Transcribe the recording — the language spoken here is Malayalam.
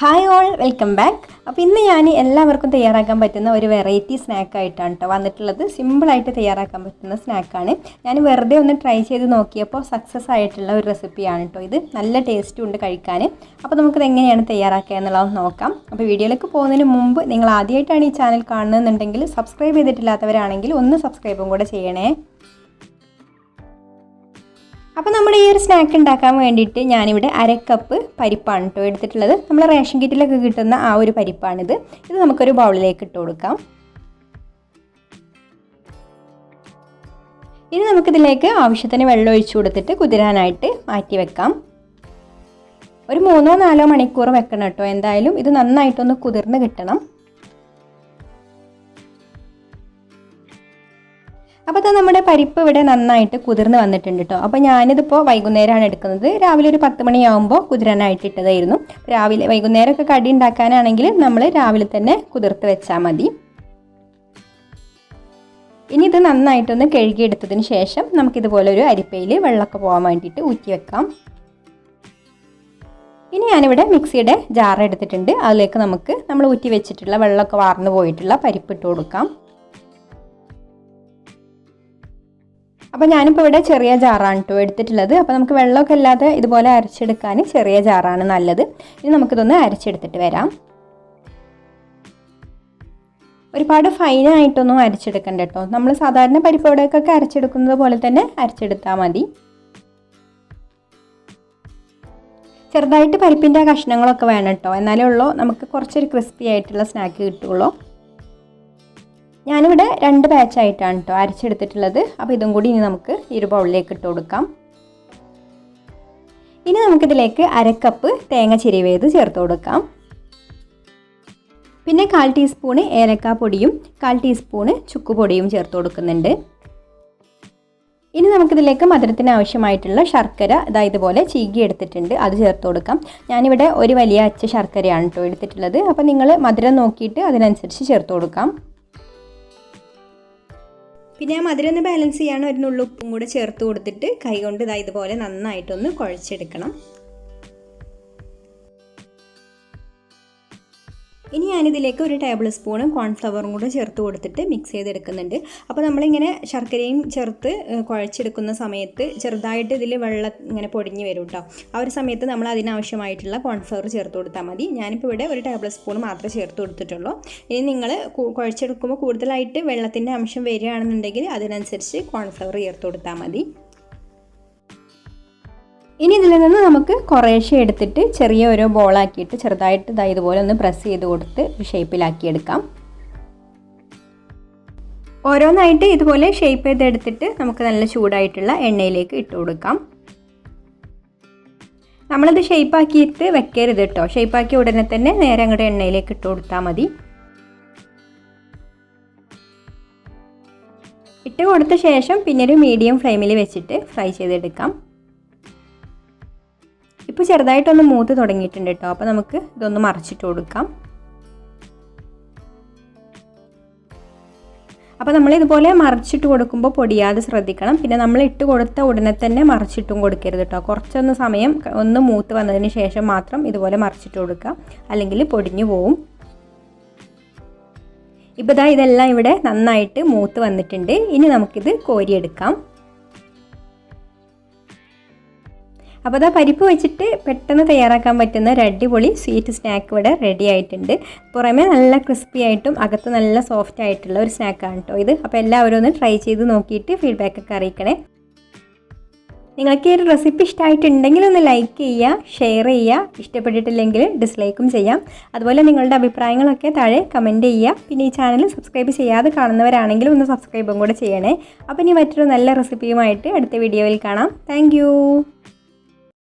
Hi all, welcome back. അപ്പോൾ ഇന്ന് ഞാൻ എല്ലാവർക്കും തയ്യാറാക്കാൻ പറ്റുന്ന ഒരു വെറൈറ്റി സ്നാക്കായിട്ടാണ് കേട്ടോ വന്നിട്ടുള്ളത്. സിമ്പിളായിട്ട് തയ്യാറാക്കാൻ പറ്റുന്ന സ്നാക്കാണ്. ഞാൻ വെറുതെ ഒന്ന് ട്രൈ ചെയ്ത് നോക്കിയപ്പോൾ സക്സസ് ആയിട്ടുള്ള ഒരു റെസിപ്പിയാണ് കേട്ടോ ഇത്. നല്ല ടേസ്റ്റും ഉണ്ട് കഴിക്കാൻ. അപ്പോൾ നമുക്കിത് എങ്ങനെയാണ് തയ്യാറാക്കുക എന്നുള്ളത് നോക്കാം. അപ്പോൾ വീഡിയോയിലേക്ക് പോകുന്നതിന് മുമ്പ് നിങ്ങൾ ആദ്യമായിട്ടാണ് ഈ ചാനൽ കാണുന്നതെന്നുണ്ടെങ്കിൽ സബ്സ്ക്രൈബ് ചെയ്തിട്ടില്ലാത്തവരാണെങ്കിൽ ഒന്ന് സബ്സ്ക്രൈബും കൂടെ ചെയ്യണേ. അപ്പോൾ നമ്മുടെ ഈ ഒരു സ്നാക്ക് ഉണ്ടാക്കാൻ വേണ്ടിയിട്ട് ഞാനിവിടെ 1/2 കപ്പ് പരിപ്പാണ് കേട്ടോ എടുത്തിട്ടുള്ളത്. നമ്മൾ റേഷൻ കിറ്റിലൊക്കെ കിട്ടുന്ന ആ ഒരു പരിപ്പാണിത്. ഇത് നമുക്കൊരു ബൗളിലേക്ക് ഇട്ട് കൊടുക്കാം. ഇനി നമുക്കിതിലേക്ക് ആവശ്യത്തിന് വെള്ളം ഒഴിച്ചു കൊടുത്തിട്ട് കുതിരാനായിട്ട് മാറ്റി വെക്കാം. ഒരു 3-4 മണിക്കൂർ വെക്കണം കേട്ടോ. എന്തായാലും ഇത് നന്നായിട്ടൊന്ന് കുതിർന്ന് കിട്ടണം. അപ്പോൾ നമ്മുടെ പരിപ്പ് ഇവിടെ നന്നായിട്ട് കുതിർന്ന് വന്നിട്ടുണ്ട് കേട്ടോ. അപ്പോൾ ഞാനിതിപ്പോൾ വൈകുന്നേരമാണ് എടുക്കുന്നത്. രാവിലെ ഒരു 10 മണിയാകുമ്പോൾ കുതിരാനായിട്ട് ഇട്ടതായിരുന്നു. വൈകുന്നേരമൊക്കെ കടി ഉണ്ടാക്കാനാണെങ്കിൽ നമ്മൾ രാവിലെ തന്നെ കുതിർത്ത് വെച്ചാൽ മതി. ഇനി ഇത് നന്നായിട്ടൊന്ന് കഴുകിയെടുത്തതിന് ശേഷം നമുക്കിതുപോലെ ഒരു അരിപ്പയിൽ വെള്ളമൊക്കെ പോകാൻ വേണ്ടിയിട്ട് ഊറ്റി വെക്കാം. ഇനി ഞാനിവിടെ മിക്സിയുടെ ജാർ എടുത്തിട്ടുണ്ട്. അതിലേക്ക് നമുക്ക് നമ്മൾ ഊറ്റി വെച്ചിട്ടുള്ള വെള്ളമൊക്കെ വാർന്നു പോയിട്ടുള്ള പരിപ്പ് ഇട്ട് കൊടുക്കാം. അപ്പോൾ ഞാനിപ്പോൾ ഇവിടെ ചെറിയ ജാറാണ് കേട്ടോ എടുത്തിട്ടുള്ളത്. അപ്പോൾ നമുക്ക് വെള്ളമൊക്കെ ഇല്ലാതെ ഇതുപോലെ അരച്ചെടുക്കാൻ ചെറിയ ജാറാണ് നല്ലത്. ഇനി നമുക്കിതൊന്ന് അരച്ചെടുത്തിട്ട് വരാം. ഒരുപാട് ഫൈനായിട്ടൊന്നും അരച്ചെടുക്കണ്ട കേട്ടോ. നമ്മൾ സാധാരണ പരിപ്പോടൊക്കെ അരച്ചെടുക്കുന്നത് പോലെ തന്നെ അരച്ചെടുത്താൽ മതി. ചെറുതായിട്ട് പരിപ്പിൻ്റെ കഷ്ണങ്ങളൊക്കെ വേണം കേട്ടോ. എന്നാലേ ഉള്ളൂ നമുക്ക് കുറച്ചൊരു ക്രിസ്പി ആയിട്ടുള്ള സ്നാക്ക് കിട്ടുള്ളൂ. ഞാനിവിടെ 2 ബാച്ചായിട്ടാണ് കേട്ടോ അരച്ചെടുത്തിട്ടുള്ളത്. അപ്പോൾ ഇതും കൂടി ഇനി നമുക്ക് ഈ ഒരു ബൗളിലേക്ക് ഇട്ട് കൊടുക്കാം. ഇനി നമുക്കിതിലേക്ക് 1/2 കപ്പ് തേങ്ങ ചിരവിയത് ചേർത്ത് കൊടുക്കാം. പിന്നെ 1/4 ടീസ്പൂണ് ഏലക്കാപ്പൊടിയും 1/4 ടീസ്പൂണ് ചുക്കുപൊടിയും ചേർത്ത് കൊടുക്കുന്നുണ്ട്. ഇനി നമുക്കിതിലേക്ക് മധുരത്തിന് ആവശ്യമായിട്ടുള്ള ശർക്കര ഇതുപോലെ ചീകി എടുത്തിട്ടുണ്ട്, അത് ചേർത്ത് കൊടുക്കാം. ഞാനിവിടെ ഒരു വലിയ അച്ച ശർക്കരയാണ് കേട്ടോ എടുത്തിട്ടുള്ളത്. അപ്പോൾ നിങ്ങൾ മധുരം നോക്കിയിട്ട് അതിനനുസരിച്ച് ചേർത്ത് കൊടുക്കാം. പിന്നെ ആ മധുരം ഒന്ന് ബാലൻസ് ചെയ്യാൻ ഒരു നുള്ളു ഉപ്പും കൂടെ ചേർത്ത് കൊടുത്തിട്ട് കൈകൊണ്ട് ഇതുപോലെ നന്നായിട്ടൊന്ന് കുഴച്ചെടുക്കണം. ഇനി ഞാനിതിലേക്ക് ഒരു ടേബിൾ സ്പൂൺ കോൺഫ്ലവറും കൂടെ ചേർത്ത് കൊടുത്തിട്ട് മിക്സ് ചെയ്തെടുക്കുന്നുണ്ട്. അപ്പോൾ നമ്മളിങ്ങനെ ശർക്കരയും ചേർത്ത് കുഴച്ചെടുക്കുന്ന സമയത്ത് ചെറുതായിട്ട് ഇതിൽ വെള്ളം ഇങ്ങനെ പൊടിഞ്ഞ് വരും കേട്ടോ. ആ ഒരു സമയത്ത് നമ്മൾ അതിനാവശ്യമായിട്ടുള്ള കോൺഫ്ലവർ ചേർത്ത് കൊടുത്താൽ മതി. ഞാനിപ്പോൾ ഇവിടെ ഒരു ടേബിൾ സ്പൂൺ മാത്രമേ ചേർത്ത് കൊടുത്തിട്ടുള്ളൂ. ഇനി നിങ്ങൾ കുഴച്ചെടുക്കുമ്പോൾ കൂടുതലായിട്ട് വെള്ളത്തിൻ്റെ അംശം വരികയാണെന്നുണ്ടെങ്കിൽ അതിനനുസരിച്ച് കോൺഫ്ലവർ ചേർത്ത് കൊടുത്താൽ മതി. ഇനി ഇതിൽ നിന്ന് നമുക്ക് കുറേശ്ശെ എടുത്തിട്ട് ചെറിയ ഓരോ ബോളാക്കിയിട്ട് ചെറുതായിട്ട് ഇതുപോലെ ഒന്ന് പ്രസ് ചെയ്ത് കൊടുത്ത് ഒരു ഷേപ്പിലാക്കിയെടുക്കാം. ഓരോന്നായിട്ട് ഇതുപോലെ ഷേപ്പ് ചെയ്തെടുത്തിട്ട് നമുക്ക് നല്ല ചൂടായിട്ടുള്ള എണ്ണയിലേക്ക് ഇട്ട് കൊടുക്കാം. നമ്മളിത് ഷേപ്പാക്കിയിട്ട് വെക്കരുത് കേട്ടോ. ഷേപ്പാക്കിയ ഉടനെ തന്നെ നേരെ അങ്ങോട്ട് എണ്ണയിലേക്ക് ഇട്ട് കൊടുത്താൽ മതി. ഇട്ട് കൊടുത്ത ശേഷം പിന്നെ ഒരു മീഡിയം ഫ്ലെയിമിൽ വെച്ചിട്ട് ഫ്രൈ ചെയ്തെടുക്കാം. ഇപ്പോൾ ചെറുതായിട്ടൊന്ന് മൂത്ത് തുടങ്ങിയിട്ടുണ്ട് കേട്ടോ. അപ്പോൾ നമുക്ക് ഇതൊന്ന് മറിച്ചിട്ട് കൊടുക്കാം. അപ്പോൾ നമ്മളിതുപോലെ മറിച്ചിട്ട് കൊടുക്കുമ്പോൾ പൊടിയാതെ ശ്രദ്ധിക്കണം. പിന്നെ നമ്മൾ ഇട്ട് കൊടുത്ത ഉടനെ തന്നെ മറിച്ചിട്ടും കൊടുക്കരുത് കേട്ടോ. കുറച്ചൊന്ന് സമയം ഒന്ന് മൂത്ത് വന്നതിന് ശേഷം മാത്രം ഇതുപോലെ മറിച്ചിട്ട് കൊടുക്കുക, അല്ലെങ്കിൽ പൊടിഞ്ഞു പോവും. ഇപ്പോൾ ഇതെല്ലാം ഇവിടെ നന്നായിട്ട് മൂത്ത് വന്നിട്ടുണ്ട്. ഇനി നമുക്കിത് കോരിയെടുക്കാം. അപ്പോൾ പരിപ്പ് വെച്ചിട്ട് പെട്ടെന്ന് തയ്യാറാക്കാൻ പറ്റുന്ന ഒരു അടിപൊളി സ്വീറ്റ് സ്നാക്ക് ഇവിടെ റെഡി ആയിട്ടുണ്ട്. പുറമേ നല്ല ക്രിസ്പി ആയിട്ടും അകത്ത് നല്ല സോഫ്റ്റ് ആയിട്ടുള്ള ഒരു സ്നാക്കാണ് കേട്ടോ ഇത്. അപ്പോൾ എല്ലാവരും ഒന്ന് ട്രൈ ചെയ്ത് നോക്കിയിട്ട് ഫീഡ്ബാക്കൊക്കെ അറിയിക്കണേ. നിങ്ങൾക്ക് ഈ ഒരു റെസിപ്പി ഇഷ്ടമായിട്ടുണ്ടെങ്കിൽ ഒന്ന് ലൈക്ക് ചെയ്യുക, ഷെയർ ചെയ്യുക. ഇഷ്ടപ്പെട്ടിട്ടില്ലെങ്കിൽ ഡിസ്ലൈക്കും ചെയ്യാം. അതുപോലെ നിങ്ങളുടെ അഭിപ്രായങ്ങളൊക്കെ താഴെ കമൻറ്റ് ചെയ്യുക. പിന്നെ ഈ ചാനൽ സബ്സ്ക്രൈബ് ചെയ്യാതെ കാണുന്നവരാണെങ്കിലും ഒന്ന് സബ്സ്ക്രൈബും കൂടെ ചെയ്യണേ. അപ്പോൾ ഇനി മറ്റൊരു നല്ല റെസിപ്പിയുമായിട്ട് അടുത്ത വീഡിയോയിൽ കാണാം. താങ്ക്